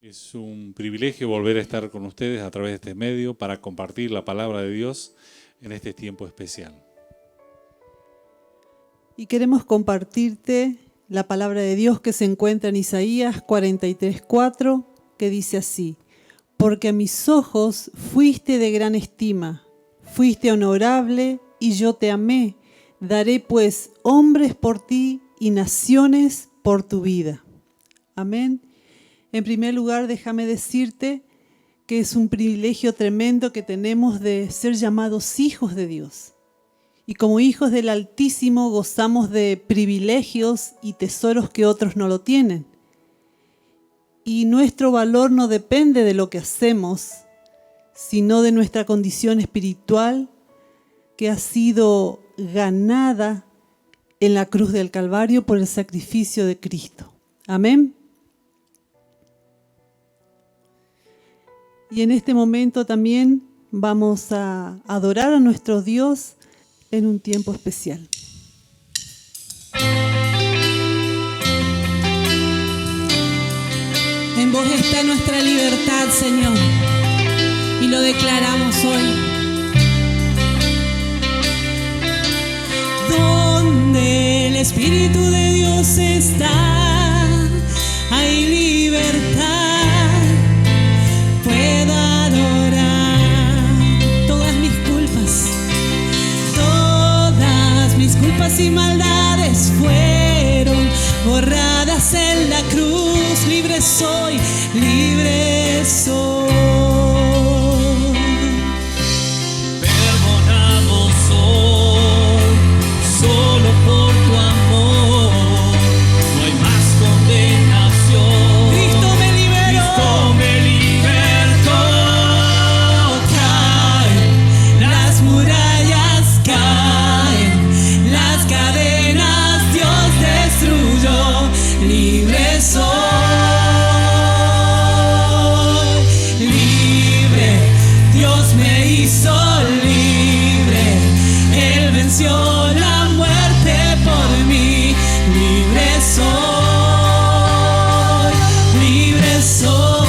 Es un privilegio volver a estar con ustedes a través de este medio para compartir la palabra de Dios en este tiempo especial. Y queremos compartirte la palabra de Dios que se encuentra en Isaías 43:4, que dice así: porque a mis ojos fuiste de gran estima, fuiste honorable y yo te amé. Daré pues hombres por ti y naciones por tu vida. Amén. En primer lugar, déjame decirte que es un privilegio tremendo que tenemos de ser llamados hijos de Dios. Y como hijos del Altísimo gozamos de privilegios y tesoros que otros no lo tienen. Y nuestro valor no depende de lo que hacemos, sino de nuestra condición espiritual que ha sido ganada en la cruz del Calvario por el sacrificio de Cristo. Amén. Y en este momento también vamos a adorar a nuestro Dios en un tiempo especial. En vos está nuestra libertad, Señor, y lo declaramos hoy. Donde el Espíritu de Dios está, hay libertad. Puedo adorar todas mis culpas y maldades fueron borradas en la cruz. Libre soy, libre soy. Perdonado soy, solo por tu amor. No hay más condenación. Cristo me liberó. Cristo me libertó. Caen las murallas, caen las cadenas, Dios destruyó. Libre soy. La muerte por mí, libre soy, libre soy.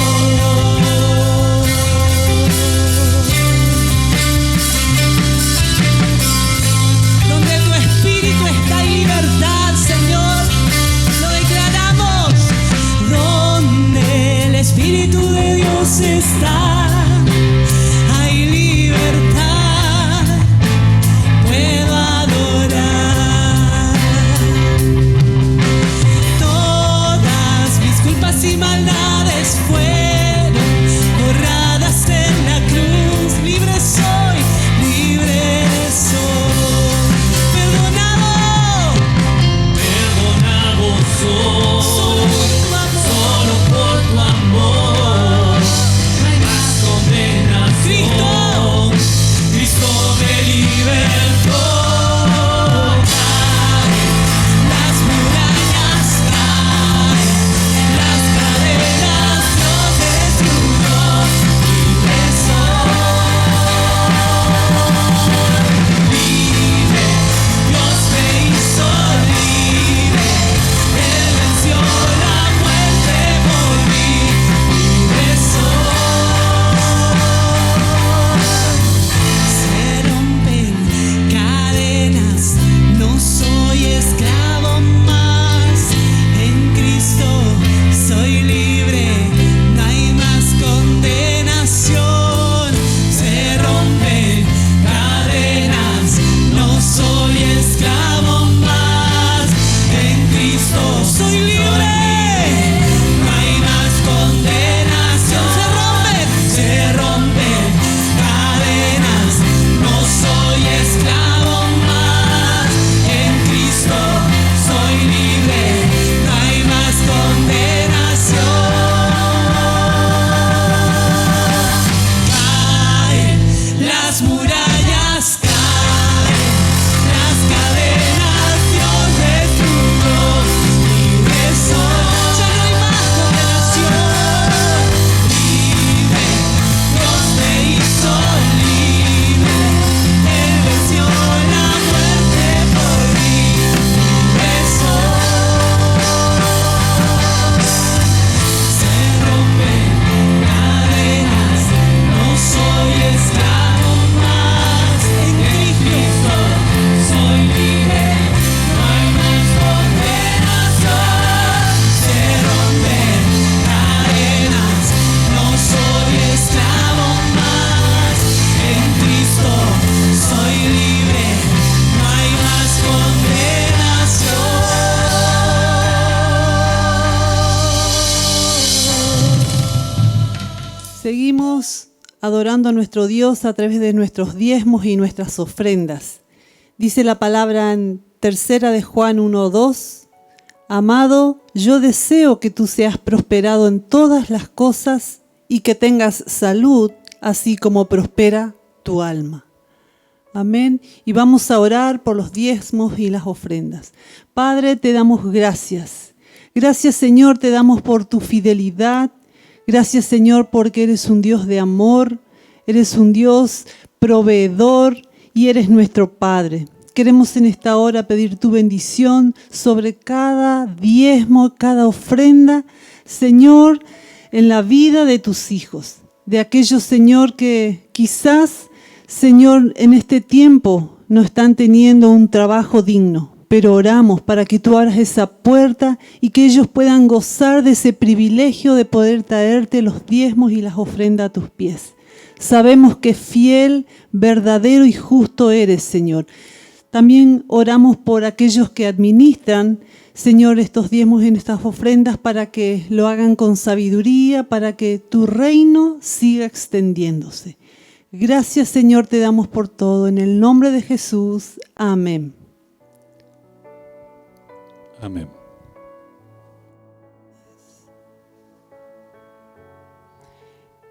Donde tu espíritu está hay libertad, Señor, lo declaramos. Donde el Espíritu de Dios está, hay libertad. Y maldades fueron borradas en la cruz. Libre soy, libre soy. Perdonado, perdonado soy. Solo por tu amor, no hay más Seguimos adorando a nuestro Dios a través de nuestros diezmos y nuestras ofrendas. Dice la palabra en 3 de Juan 1:2, amado, yo deseo que tú seas prosperado en todas las cosas y que tengas salud, así como prospera tu alma. Amén. Y vamos a orar por los diezmos y las ofrendas. Padre, te damos gracias. Gracias, Señor, te damos por tu fidelidad. Gracias, Señor, porque eres un Dios de amor, eres un Dios proveedor y eres nuestro Padre. Queremos en esta hora pedir tu bendición sobre cada diezmo, cada ofrenda, Señor, en la vida de tus hijos. De aquellos, Señor, que quizás, Señor, en este tiempo no están teniendo un trabajo digno. Pero oramos para que tú abras esa puerta y que ellos puedan gozar de ese privilegio de poder traerte los diezmos y las ofrendas a tus pies. Sabemos que fiel, verdadero y justo eres, Señor. También oramos por aquellos que administran, Señor, estos diezmos y estas ofrendas para que lo hagan con sabiduría, para que tu reino siga extendiéndose. Gracias, Señor, te damos por todo. En el nombre de Jesús. Amén. Amén.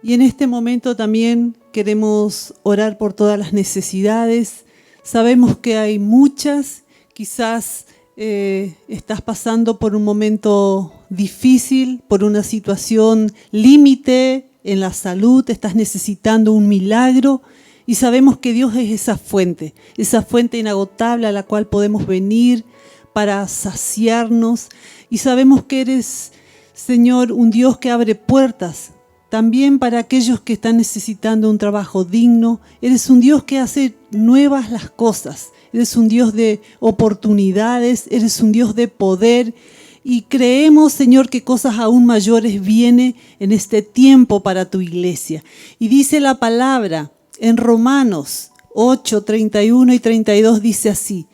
Y en este momento también queremos orar por todas las necesidades. Sabemos que hay muchas, quizás estás pasando por un momento difícil, por una situación límite en la salud, estás necesitando un milagro. Y sabemos que Dios es esa fuente inagotable a la cual podemos venir para saciarnos, y sabemos que eres, Señor, un Dios que abre puertas, también para aquellos que están necesitando un trabajo digno. Eres un Dios que hace nuevas las cosas, eres un Dios de oportunidades, eres un Dios de poder, y creemos, Señor, que cosas aún mayores vienen en este tiempo para tu iglesia. Y dice la palabra en Romanos 8, 31 y 32, dice así: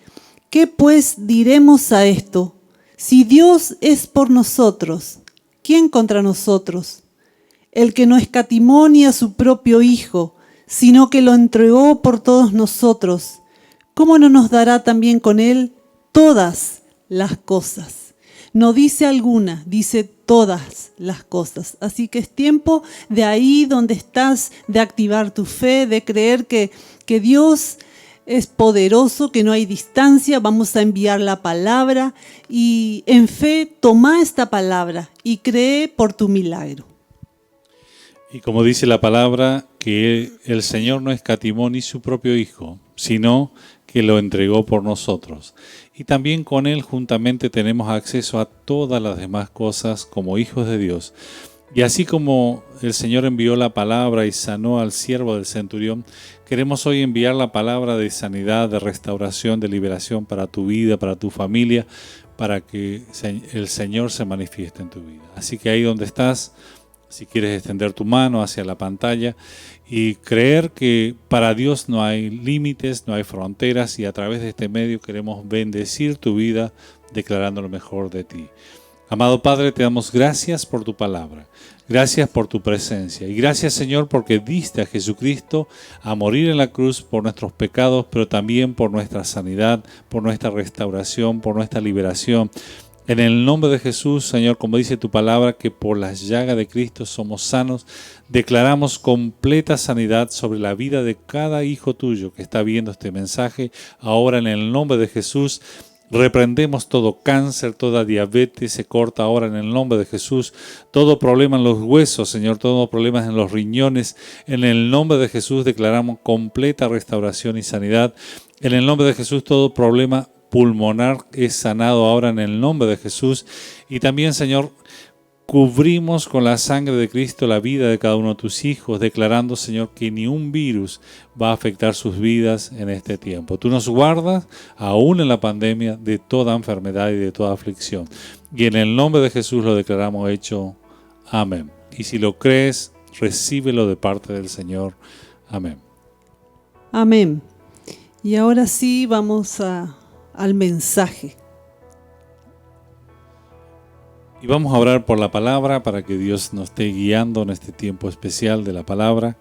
¿qué pues diremos a esto? Si Dios es por nosotros, ¿quién contra nosotros? El que no escatimó ni a su propio Hijo, sino que lo entregó por todos nosotros, ¿cómo no nos dará también con Él todas las cosas? No dice alguna, dice todas las cosas. Así que es tiempo de ahí donde estás, de activar tu fe, de creer que Dios es poderoso, que no hay distancia. Vamos a enviar la palabra y en fe toma esta palabra y cree por tu milagro. Y como dice la palabra, que el Señor no escatimó ni su propio Hijo, sino que lo entregó por nosotros. Y también con Él juntamente tenemos acceso a todas las demás cosas como hijos de Dios. Y así como el Señor envió la palabra y sanó al siervo del centurión, queremos hoy enviar la palabra de sanidad, de restauración, de liberación para tu vida, para tu familia, para que el Señor se manifieste en tu vida. Así que ahí donde estás, si quieres extender tu mano hacia la pantalla y creer que para Dios no hay límites, no hay fronteras, y a través de este medio queremos bendecir tu vida declarando lo mejor de ti. Amado Padre, te damos gracias por tu palabra, gracias por tu presencia y gracias, Señor, porque diste a Jesucristo a morir en la cruz por nuestros pecados, pero también por nuestra sanidad, por nuestra restauración, por nuestra liberación. En el nombre de Jesús, Señor, como dice tu palabra, que por las llagas de Cristo somos sanos, declaramos completa sanidad sobre la vida de cada hijo tuyo que está viendo este mensaje. Ahora, en el nombre de Jesús, reprendemos todo cáncer, toda diabetes, se corta ahora en el nombre de Jesús. Todo problema en los huesos, Señor, todo problema en los riñones. En el nombre de Jesús declaramos completa restauración y sanidad. En el nombre de Jesús, todo problema pulmonar es sanado ahora en el nombre de Jesús. Y también, Señor, cubrimos con la sangre de Cristo la vida de cada uno de tus hijos, declarando, Señor, que ni un virus va a afectar sus vidas en este tiempo. Tú nos guardas, aún en la pandemia, de toda enfermedad y de toda aflicción. Y en el nombre de Jesús lo declaramos hecho. Amén. Y si lo crees, recíbelo de parte del Señor. Amén. Amén. Y ahora sí vamos al mensaje. Y vamos a orar por la palabra para que Dios nos esté guiando en este tiempo especial de la palabra.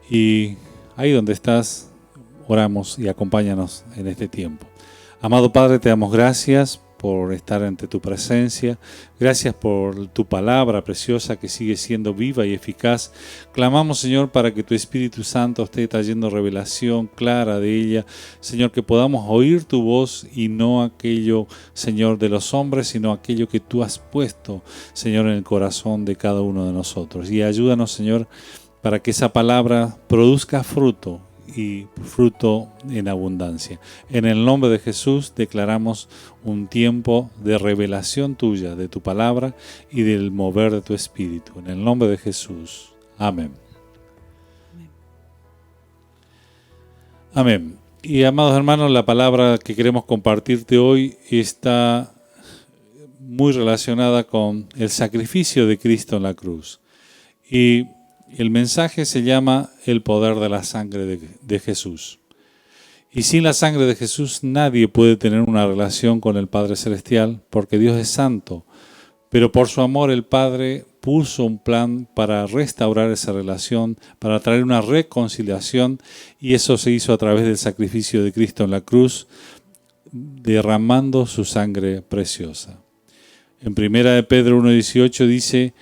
Y ahí donde estás, oramos y acompáñanos en este tiempo. Amado Padre, te damos gracias por estar ante tu presencia. Gracias por tu palabra preciosa que sigue siendo viva y eficaz. Clamamos, Señor, para que tu Espíritu Santo esté trayendo revelación clara de ella. Señor, que podamos oír tu voz y no aquello, Señor, de los hombres, sino aquello que tú has puesto, Señor, en el corazón de cada uno de nosotros. Y ayúdanos, Señor, para que esa palabra produzca fruto y fruto en abundancia. En el nombre de Jesús declaramos un tiempo de revelación tuya, de tu palabra y del mover de tu espíritu. En el nombre de Jesús. Amén. Amén. Y amados hermanos, la palabra que queremos compartirte hoy está muy relacionada con el sacrificio de Cristo en la cruz. Y el mensaje se llama el poder de la sangre de Jesús. Y sin la sangre de Jesús nadie puede tener una relación con el Padre Celestial, porque Dios es santo. Pero por su amor el Padre puso un plan para restaurar esa relación, para traer una reconciliación, y eso se hizo a través del sacrificio de Cristo en la cruz, derramando su sangre preciosa. En 1 de Pedro 1:18 dice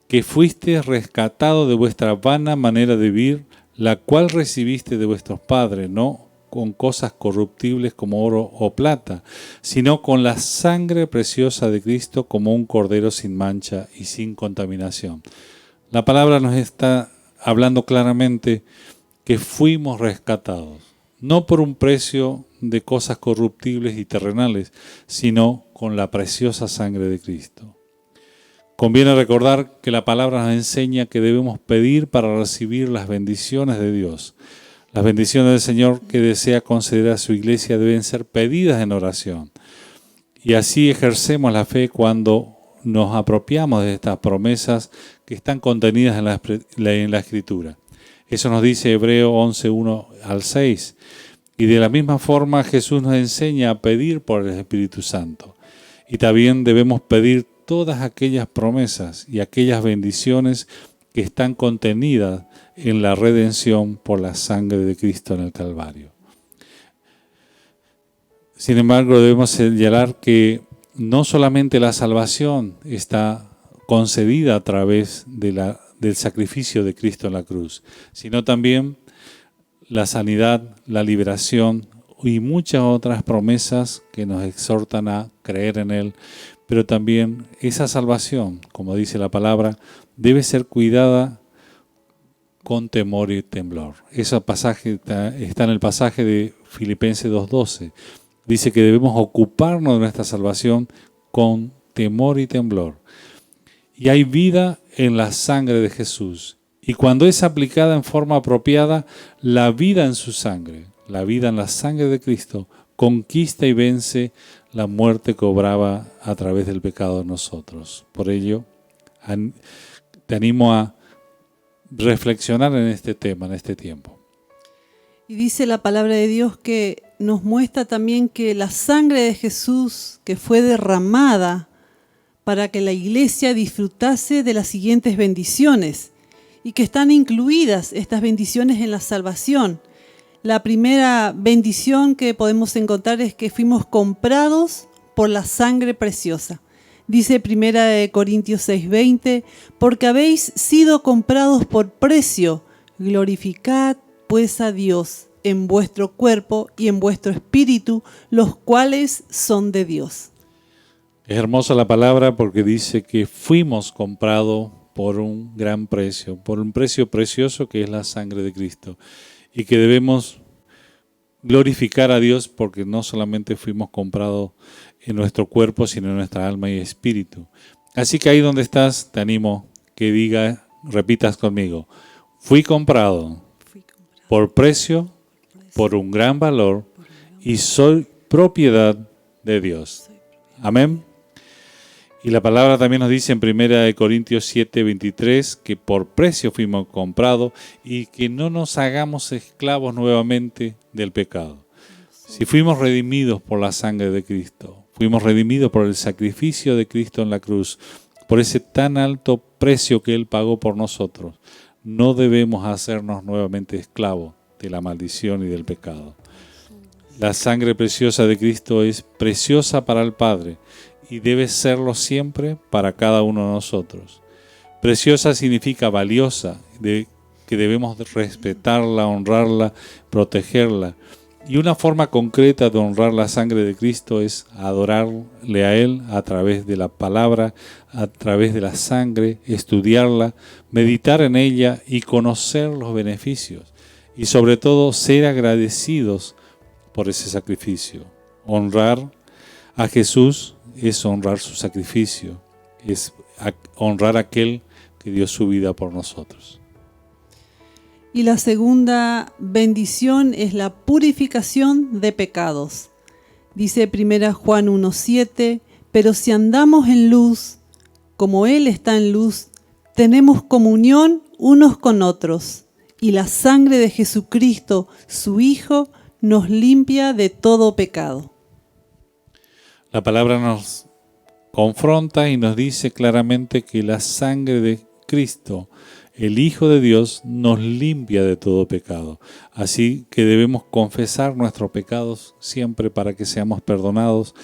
que fuiste rescatado de vuestra vana manera de vivir, la cual recibiste de vuestros padres, no con cosas corruptibles como oro o plata, sino con la sangre preciosa de Cristo como un cordero sin mancha y sin contaminación. La palabra nos está hablando claramente que fuimos rescatados, no por un precio de cosas corruptibles y terrenales, sino con la preciosa sangre de Cristo. Conviene recordar que la palabra nos enseña que debemos pedir para recibir las bendiciones de Dios. Las bendiciones del Señor que desea conceder a su iglesia deben ser pedidas en oración. Y así ejercemos la fe cuando nos apropiamos de estas promesas que están contenidas en la Escritura. Eso nos dice Hebreo 11:1 al 6. Y de la misma forma Jesús nos enseña a pedir por el Espíritu Santo. Y también debemos pedir todas aquellas promesas y aquellas bendiciones que están contenidas en la redención por la sangre de Cristo en el Calvario. Sin embargo, debemos señalar que no solamente la salvación está concedida a través del sacrificio de Cristo en la cruz, sino también la sanidad, la liberación y muchas otras promesas que nos exhortan a creer en Él. Pero también esa salvación, como dice la palabra, debe ser cuidada con temor y temblor. Ese pasaje está en el pasaje de Filipenses 2:12. Dice que debemos ocuparnos de nuestra salvación con temor y temblor. Y hay vida en la sangre de Jesús. Y cuando es aplicada en forma apropiada, la vida en su sangre, la vida en la sangre de Cristo, conquista y vence la muerte que obraba a través del pecado de nosotros. Por ello, te animo a reflexionar en este tema, en este tiempo. Y dice la palabra de Dios que nos muestra también que la sangre de Jesús que fue derramada para que la iglesia disfrutase de las siguientes bendiciones y que están incluidas estas bendiciones en la salvación. La primera bendición que podemos encontrar es que fuimos comprados por la sangre preciosa. Dice 1 Corintios 6:20, porque habéis sido comprados por precio, glorificad pues a Dios en vuestro cuerpo y en vuestro espíritu, los cuales son de Dios. Es hermosa la palabra porque dice que fuimos comprados por un gran precio, por un precio precioso que es la sangre de Cristo. Y que debemos glorificar a Dios porque no solamente fuimos comprados en nuestro cuerpo, sino en nuestra alma y espíritu. Así que ahí donde estás, te animo que repitas conmigo, fui comprado por precio, por un gran valor y soy propiedad de Dios. Amén. Y la palabra también nos dice en 1 Corintios 7:23 que por precio fuimos comprados y que no nos hagamos esclavos nuevamente del pecado. Si fuimos redimidos por la sangre de Cristo, Fuimos redimidos por el sacrificio de Cristo en la cruz, por ese tan alto precio que Él pagó por nosotros. No debemos hacernos nuevamente esclavos de la maldición y del pecado. La sangre preciosa de Cristo es preciosa para el Padre y debe serlo siempre para cada uno de nosotros. Preciosa significa valiosa, que debemos respetarla, honrarla, protegerla. Y una forma concreta de honrar la sangre de Cristo es adorarle a Él a través de la palabra, a través de la sangre, estudiarla, meditar en ella y conocer los beneficios. Y sobre todo ser agradecidos por ese sacrificio. Honrar a Jesús es honrar su sacrificio, es honrar a aquel que dio su vida por nosotros. Y la segunda bendición es la purificación de pecados. Dice 1 Juan 1:7, pero si andamos en luz, como Él está en luz, tenemos comunión unos con otros, y la sangre de Jesucristo, su Hijo, nos limpia de todo pecado. La palabra nos confronta y nos dice claramente que la sangre de Cristo, el Hijo de Dios, nos limpia de todo pecado. Así que debemos confesar nuestros pecados siempre para que seamos perdonados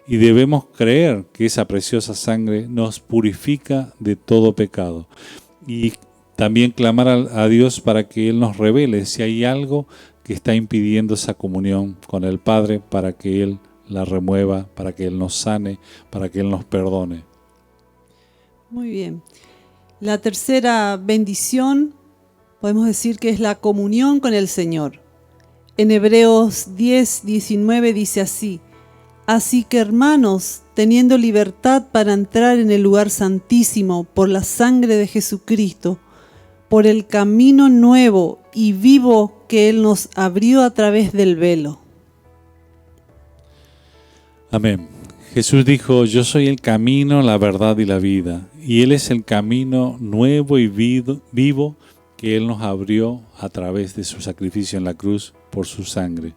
y debemos creer que esa preciosa sangre nos purifica de todo pecado. Y también clamar a Dios para que Él nos revele si hay algo que está impidiendo esa comunión con el Padre, para que Él la remueva, para que Él nos sane, para que Él nos perdone. Muy bien. La tercera bendición podemos decir que es la comunión con el Señor. En Hebreos 10:19 dice así: así que hermanos, teniendo libertad para entrar en el lugar santísimo por la sangre de Jesucristo, por el camino nuevo y vivo que Él nos abrió a través del velo. Amén. Jesús dijo: yo soy el camino, la verdad y la vida. Y Él es el camino nuevo y vivo que Él nos abrió a través de su sacrificio en la cruz por su sangre.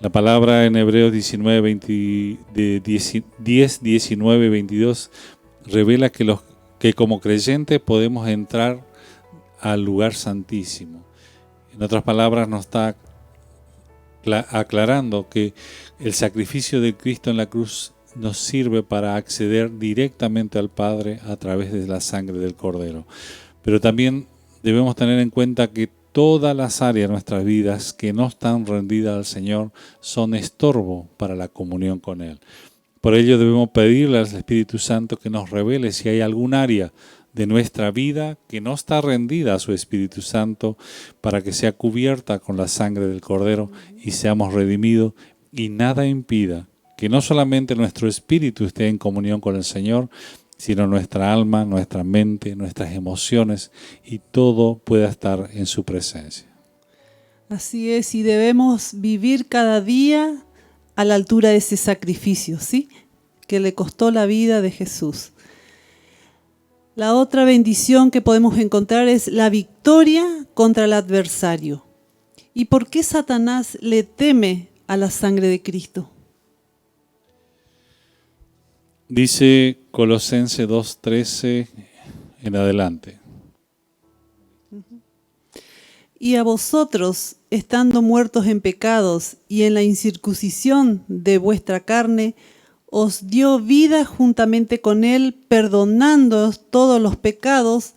La palabra en Hebreos 10, 19, 22 revela que como creyentes podemos entrar al lugar santísimo. En otras palabras, nos está aclarando que el sacrificio de Cristo en la cruz nos sirve para acceder directamente al Padre a través de la sangre del Cordero. Pero también debemos tener en cuenta que todas las áreas de nuestras vidas que no están rendidas al Señor son estorbo para la comunión con Él. Por ello debemos pedirle al Espíritu Santo que nos revele si hay algún área de nuestra vida que no está rendida a su Espíritu Santo, para que sea cubierta con la sangre del Cordero y seamos redimidos, y nada impida que no solamente nuestro espíritu esté en comunión con el Señor, sino nuestra alma, nuestra mente, nuestras emociones, y todo pueda estar en su presencia. Así es, y debemos vivir cada día a la altura de ese sacrificio, ¿sí? Que le costó la vida de Jesús. La otra bendición que podemos encontrar es la victoria contra el adversario. ¿Y por qué Satanás le teme a la sangre de Cristo? Dice Colosenses 2:13 en adelante. Y a vosotros, estando muertos en pecados y en la incircuncisión de vuestra carne, os dio vida juntamente con Él, perdonándoos todos los pecados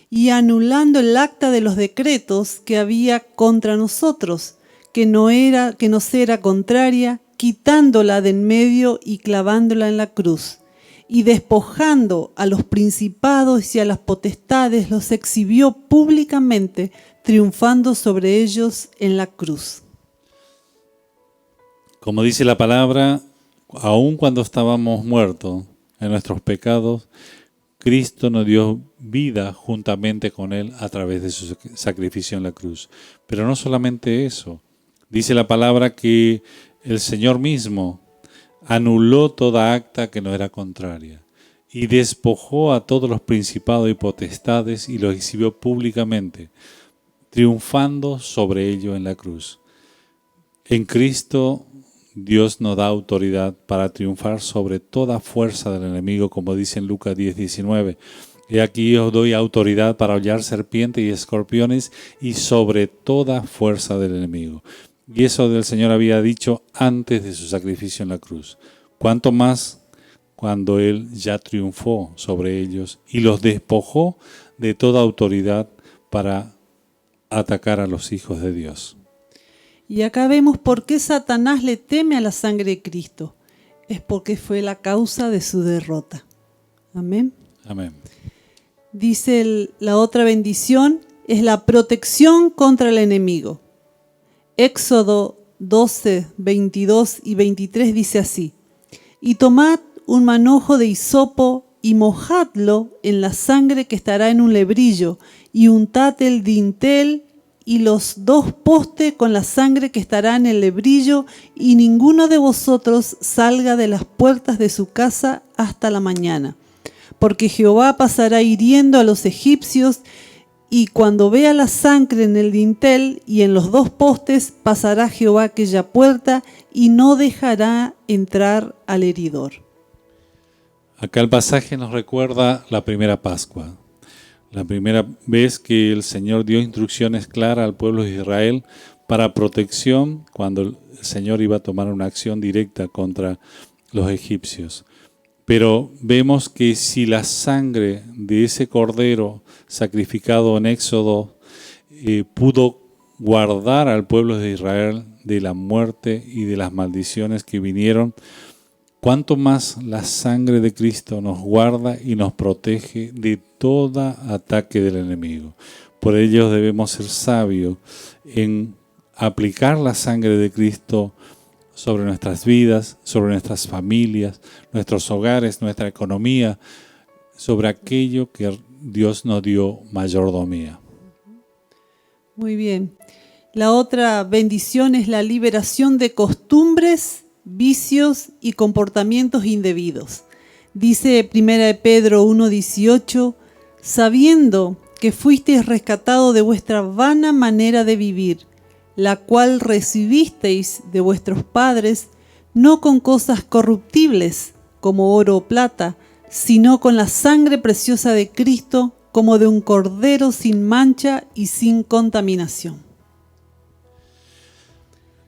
y anulando el acta de los decretos que había contra nosotros, que nos era contraria, quitándola de en medio y clavándola en la cruz. Y despojando a los principados y a las potestades, los exhibió públicamente, triunfando sobre ellos en la cruz. Como dice la palabra, aun cuando estábamos muertos en nuestros pecados, Cristo nos dio vida juntamente con Él a través de su sacrificio en la cruz. Pero no solamente eso. Dice la palabra que el Señor mismo anuló toda acta que no era contraria y despojó a todos los principados y potestades y los exhibió públicamente, triunfando sobre ellos en la cruz. En Cristo Dios nos da autoridad para triunfar sobre toda fuerza del enemigo, como dice en Lucas 10:19. He aquí os doy autoridad para hollar serpientes y escorpiones y sobre toda fuerza del enemigo. Y eso del Señor había dicho antes de su sacrificio en la cruz. Cuanto más cuando Él ya triunfó sobre ellos y los despojó de toda autoridad para atacar a los hijos de Dios. Y acá vemos por qué Satanás le teme a la sangre de Cristo. Es porque fue la causa de su derrota. Amén. Amén. Dice la otra bendición, es la protección contra el enemigo. Éxodo 12, 22 y 23 dice así: y tomad un manojo de hisopo y mojadlo en la sangre que estará en un lebrillo, y untad el dintel y los 2 postes con la sangre que estará en el lebrillo, y ninguno de vosotros salga de las puertas de su casa hasta la mañana. Porque Jehová pasará hiriendo a los egipcios, y cuando vea la sangre en el dintel y en los 2 postes, pasará Jehová aquella puerta y no dejará entrar al heridor. Acá el pasaje nos recuerda la primera Pascua, la primera vez que el Señor dio instrucciones claras al pueblo de Israel para protección cuando el Señor iba a tomar una acción directa contra los egipcios. Pero vemos que si la sangre de ese cordero sacrificado en Éxodo pudo guardar al pueblo de Israel de la muerte y de las maldiciones que vinieron, cuánto más la sangre de Cristo nos guarda y nos protege de todo ataque del enemigo. Por ello debemos ser sabios en aplicar la sangre de Cristo sobre nuestras vidas, sobre nuestras familias, nuestros hogares, nuestra economía, sobre aquello que Dios nos dio mayordomía. Muy bien. La otra bendición es la liberación de costumbres, vicios y comportamientos indebidos. Dice 1 Pedro 1:18, sabiendo que fuisteis rescatados de vuestra vana manera de vivir, la cual recibisteis de vuestros padres, no con cosas corruptibles, como oro o plata, sino con la sangre preciosa de Cristo, como de un cordero sin mancha y sin contaminación.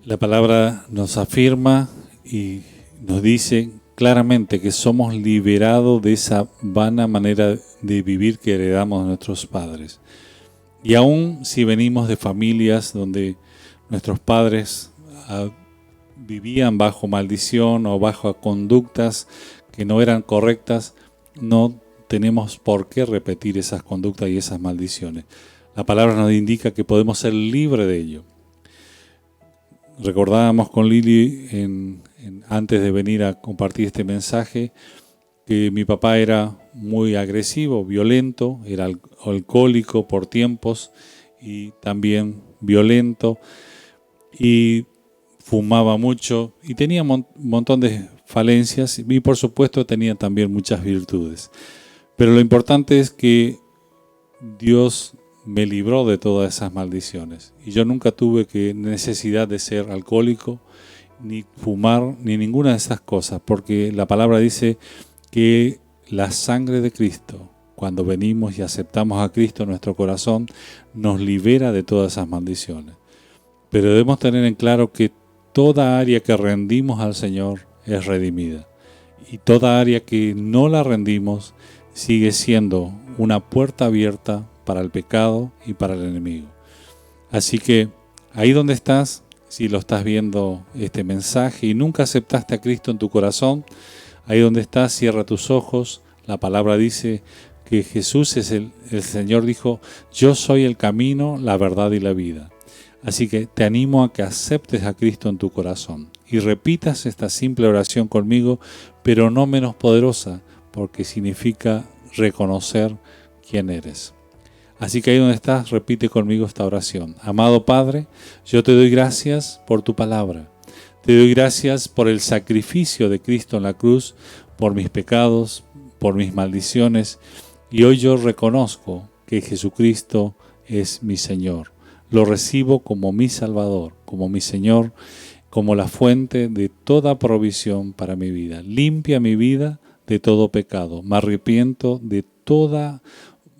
La palabra nos afirma y nos dice claramente que somos liberados de esa vana manera de vivir que heredamos de nuestros padres. Y aún si venimos de familias donde nuestros padres vivían bajo maldición o bajo conductas que no eran correctas, no tenemos por qué repetir esas conductas y esas maldiciones. La palabra nos indica que podemos ser libres de ello. Recordábamos con Lili antes de venir a compartir este mensaje que mi papá era muy agresivo, violento, era alcohólico por tiempos y también violento, y fumaba mucho y tenía un montón de falencias y por supuesto tenía también muchas virtudes. Pero lo importante es que Dios me libró de todas esas maldiciones y yo nunca tuve necesidad de ser alcohólico, ni fumar, ni ninguna de esas cosas, porque la palabra dice que la sangre de Cristo, cuando venimos y aceptamos a Cristo en nuestro corazón, nos libera de todas esas maldiciones. Pero debemos tener en claro que toda área que rendimos al Señor es redimida. Y toda área que no la rendimos sigue siendo una puerta abierta para el pecado y para el enemigo. Así que ahí donde estás, si lo estás viendo este mensaje y nunca aceptaste a Cristo en tu corazón, ahí donde estás, cierra tus ojos. La palabra dice que Jesús es el Señor dijo, yo soy el camino, la verdad y la vida. Así que te animo a que aceptes a Cristo en tu corazón y repitas esta simple oración conmigo, pero no menos poderosa, porque significa reconocer quién eres. Así que ahí donde estás, repite conmigo esta oración. Amado Padre, yo te doy gracias por tu palabra. Te doy gracias por el sacrificio de Cristo en la cruz, por mis pecados, por mis maldiciones, y hoy yo reconozco que Jesucristo es mi Señor. Lo recibo como mi Salvador, como mi Señor, como la fuente de toda provisión para mi vida. Limpia mi vida de todo pecado. Me arrepiento de toda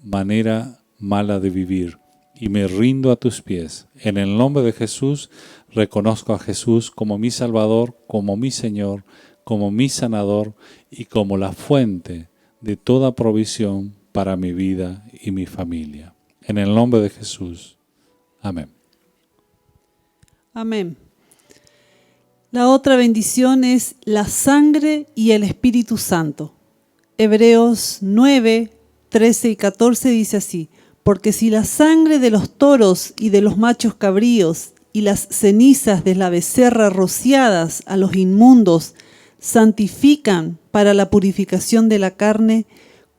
manera mala de vivir y me rindo a tus pies. En el nombre de Jesús, reconozco a Jesús como mi Salvador, como mi Señor, como mi sanador y como la fuente de toda provisión para mi vida y mi familia. En el nombre de Jesús. Amén. Amén. La otra bendición es la sangre y el Espíritu Santo. Hebreos 9, 13 y 14 dice así: porque si la sangre de los toros y de los machos cabríos y las cenizas de la becerra rociadas a los inmundos santifican para la purificación de la carne,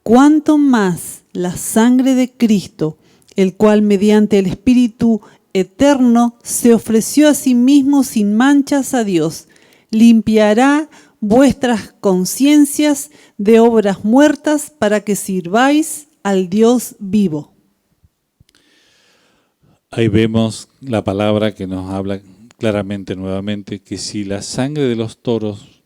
cuánto más la sangre de Cristo, el cual mediante el Espíritu eterno se ofreció a sí mismo sin manchas a Dios, limpiará vuestras conciencias de obras muertas para que sirváis al Dios vivo. Ahí vemos la palabra que nos habla claramente nuevamente que si la sangre de los toros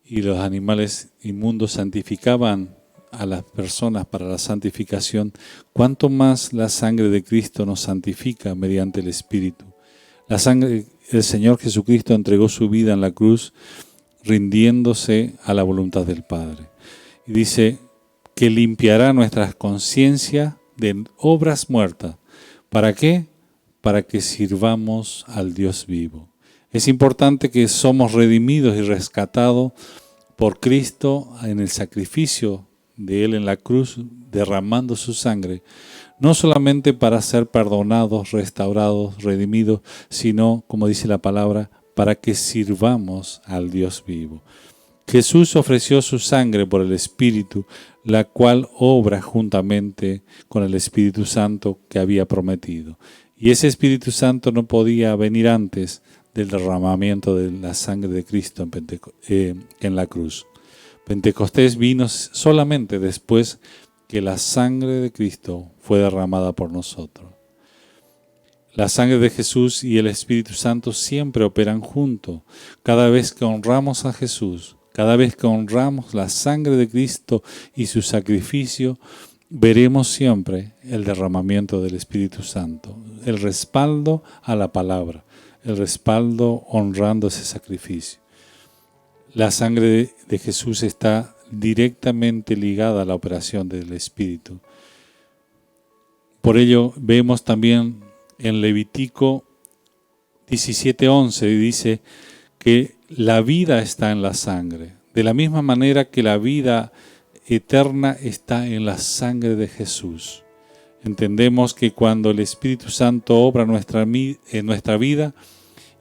y los animales inmundos santificaban a las personas para la santificación, cuánto más la sangre de Cristo nos santifica mediante el Espíritu. La sangre del Señor Jesucristo entregó su vida en la cruz rindiéndose a la voluntad del Padre. Y dice que limpiará nuestras conciencias de obras muertas. ¿Para qué? Para que sirvamos al Dios vivo. Es importante que somos redimidos y rescatados por Cristo en el sacrificio de Él en la cruz, derramando su sangre, no solamente para ser perdonados, restaurados, redimidos, sino, como dice la palabra, para que sirvamos al Dios vivo. Jesús ofreció su sangre por el Espíritu, la cual obra juntamente con el Espíritu Santo que había prometido. Y ese Espíritu Santo no podía venir antes del derramamiento de la sangre de Cristo en la cruz. Pentecostés vino solamente después que la sangre de Cristo fue derramada por nosotros. La sangre de Jesús y el Espíritu Santo siempre operan juntos. Cada vez que honramos a Jesús, cada vez que honramos la sangre de Cristo y su sacrificio, veremos siempre el derramamiento del Espíritu Santo, el respaldo a la palabra, el respaldo honrando ese sacrificio. La sangre de Jesús está directamente ligada a la operación del Espíritu. Por ello vemos también en Levítico 17:11 dice que la vida está en la sangre. De la misma manera que la vida eterna está en la sangre de Jesús. Entendemos que cuando el Espíritu Santo obra en nuestra vida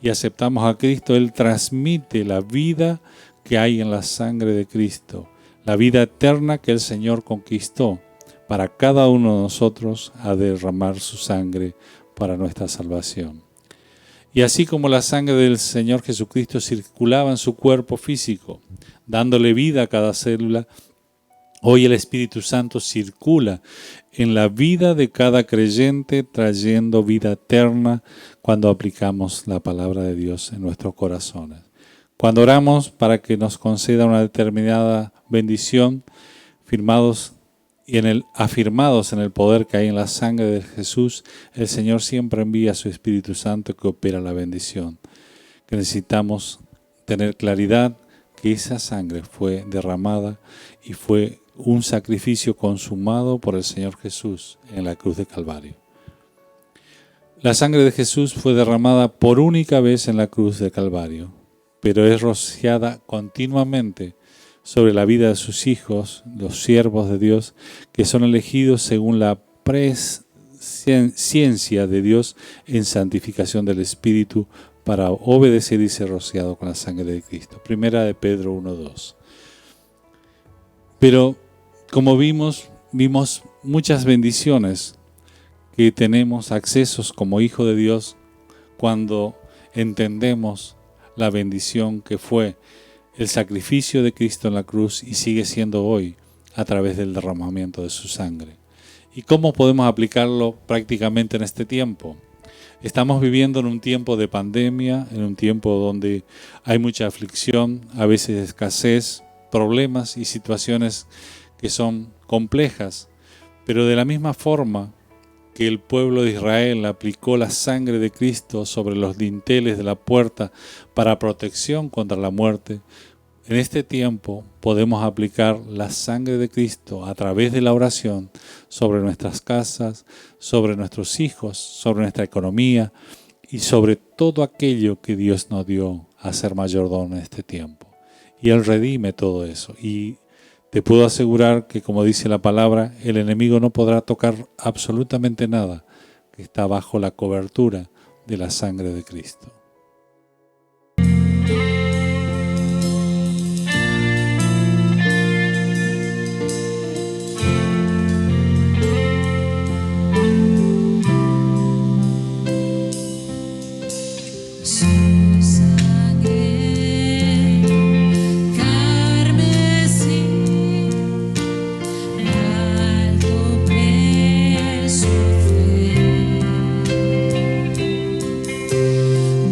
y aceptamos a Cristo, Él transmite la vida que hay en la sangre de Cristo, la vida eterna que el Señor conquistó para cada uno de nosotros a derramar su sangre para nuestra salvación. Y así como la sangre del Señor Jesucristo circulaba en su cuerpo físico, dándole vida a cada célula, hoy el Espíritu Santo circula en la vida de cada creyente, trayendo vida eterna cuando aplicamos la palabra de Dios en nuestros corazones. Cuando oramos para que nos conceda una determinada bendición, afirmados en el poder que hay en la sangre de Jesús, el Señor siempre envía a su Espíritu Santo que opera la bendición. Que necesitamos tener claridad que esa sangre fue derramada y fue un sacrificio consumado por el Señor Jesús en la cruz de Calvario. La sangre de Jesús fue derramada por única vez en la cruz de Calvario, pero es rociada continuamente sobre la vida de sus hijos, los siervos de Dios, que son elegidos según la presciencia de Dios en santificación del Espíritu para obedecer y ser rociado con la sangre de Cristo. Primera de Pedro 1:2. Pero como vimos muchas bendiciones que tenemos accesos como hijo de Dios cuando entendemos la bendición que fue el sacrificio de Cristo en la cruz y sigue siendo hoy a través del derramamiento de su sangre. ¿Y cómo podemos aplicarlo prácticamente en este tiempo? Estamos viviendo en un tiempo de pandemia, en un tiempo donde hay mucha aflicción, a veces escasez, problemas y situaciones que son complejas, pero de la misma forma que el pueblo de Israel aplicó la sangre de Cristo sobre los dinteles de la puerta para protección contra la muerte, en este tiempo podemos aplicar la sangre de Cristo a través de la oración sobre nuestras casas, sobre nuestros hijos, sobre nuestra economía y sobre todo aquello que Dios nos dio a ser mayordomo en este tiempo. Y Él redime todo eso. Y te puedo asegurar que, como dice la palabra, el enemigo no podrá tocar absolutamente nada que está bajo la cobertura de la sangre de Cristo.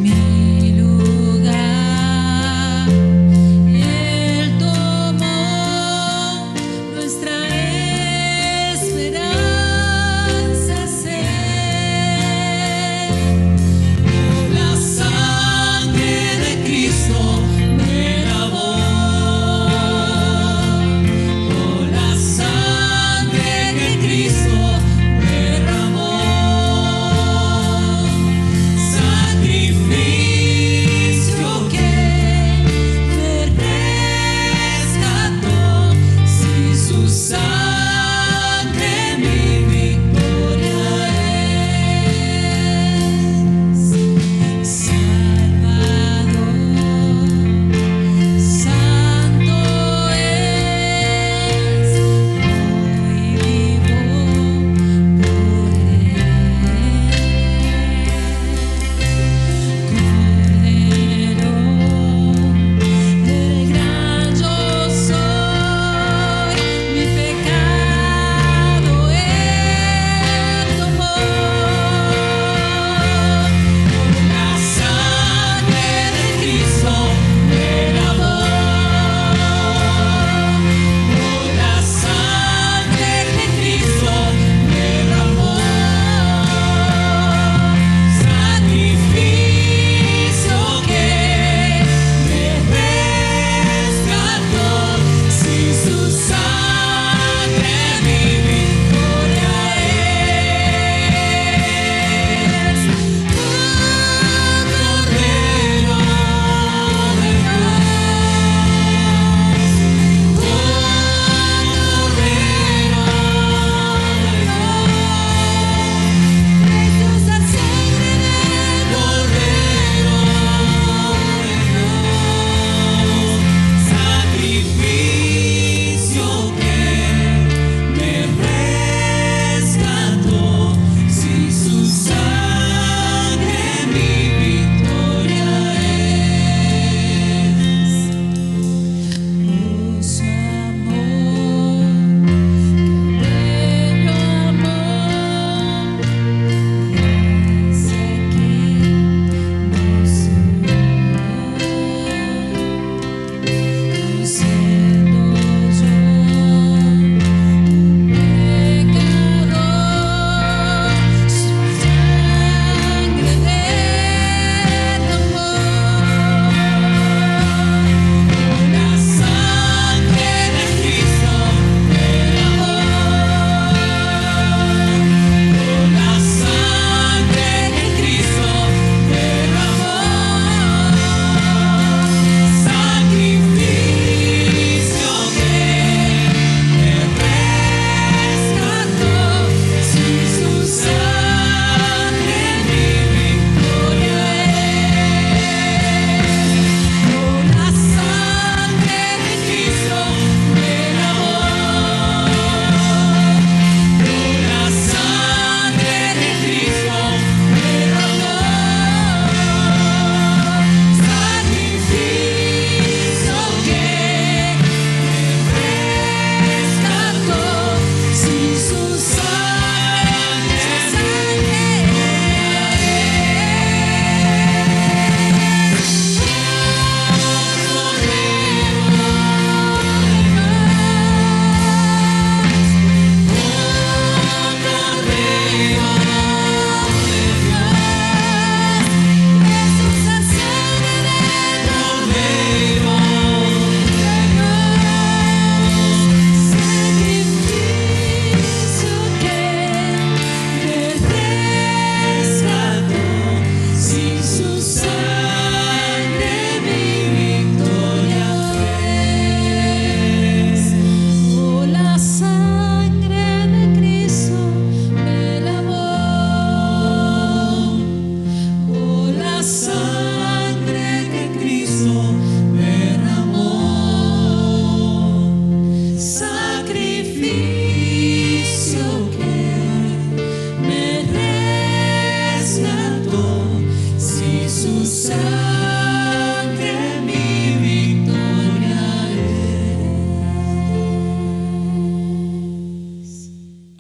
Mi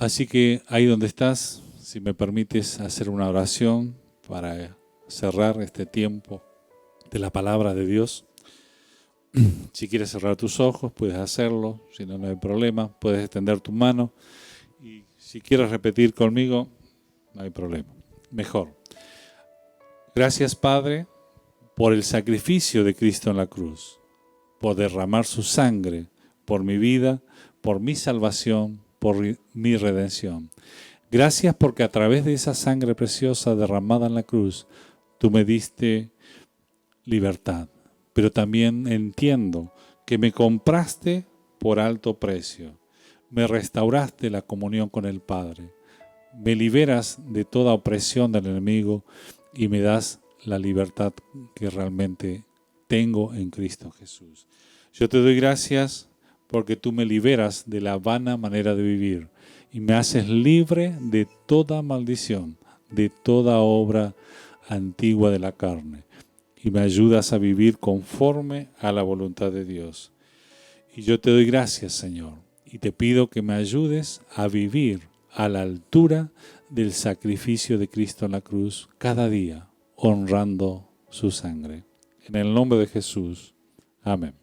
Así que ahí donde estás, si me permites hacer una oración para cerrar este tiempo de la palabra de Dios. Si quieres cerrar tus ojos, puedes hacerlo, si no, no hay problema. Puedes extender tu mano y si quieres repetir conmigo, no hay problema. Mejor. Gracias, Padre, por el sacrificio de Cristo en la cruz, por derramar su sangre por mi vida, por mi salvación, por mi redención. Gracias porque a través de esa sangre preciosa derramada en la cruz, tú me diste libertad. Pero también entiendo que me compraste por alto precio. Me restauraste la comunión con el Padre. Me liberas de toda opresión del enemigo y me das la libertad que realmente tengo en Cristo Jesús. Yo te doy gracias porque tú me liberas de la vana manera de vivir y me haces libre de toda maldición, de toda obra antigua de la carne, y me ayudas a vivir conforme a la voluntad de Dios. Y yo te doy gracias, Señor, y te pido que me ayudes a vivir a la altura del sacrificio de Cristo en la cruz cada día, honrando su sangre. En el nombre de Jesús. Amén.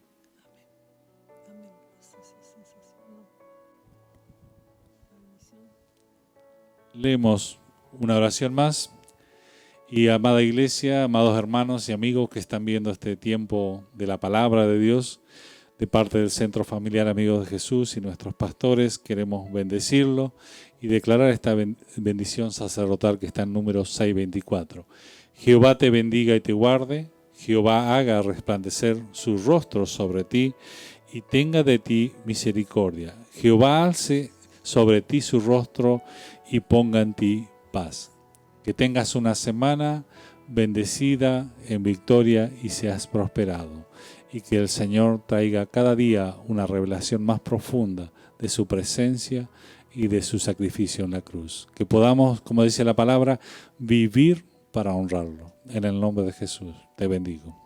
Leemos una oración más. Y amada iglesia, amados hermanos y amigos que están viendo este tiempo de la palabra de Dios, de parte del Centro Familiar Amigos de Jesús y nuestros pastores, queremos bendecirlo y declarar esta bendición sacerdotal que está en Números 6:24. Jehová te bendiga y te guarde, Jehová haga resplandecer su rostro sobre ti y tenga de ti misericordia. Jehová alce sobre ti su rostro y ponga en ti paz. Que tengas una semana bendecida en victoria y seas prosperado. Y que el Señor traiga cada día una revelación más profunda de su presencia y de su sacrificio en la cruz. Que podamos, como dice la palabra, vivir para honrarlo. En el nombre de Jesús te bendigo.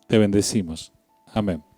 Te bendecimos. Amén.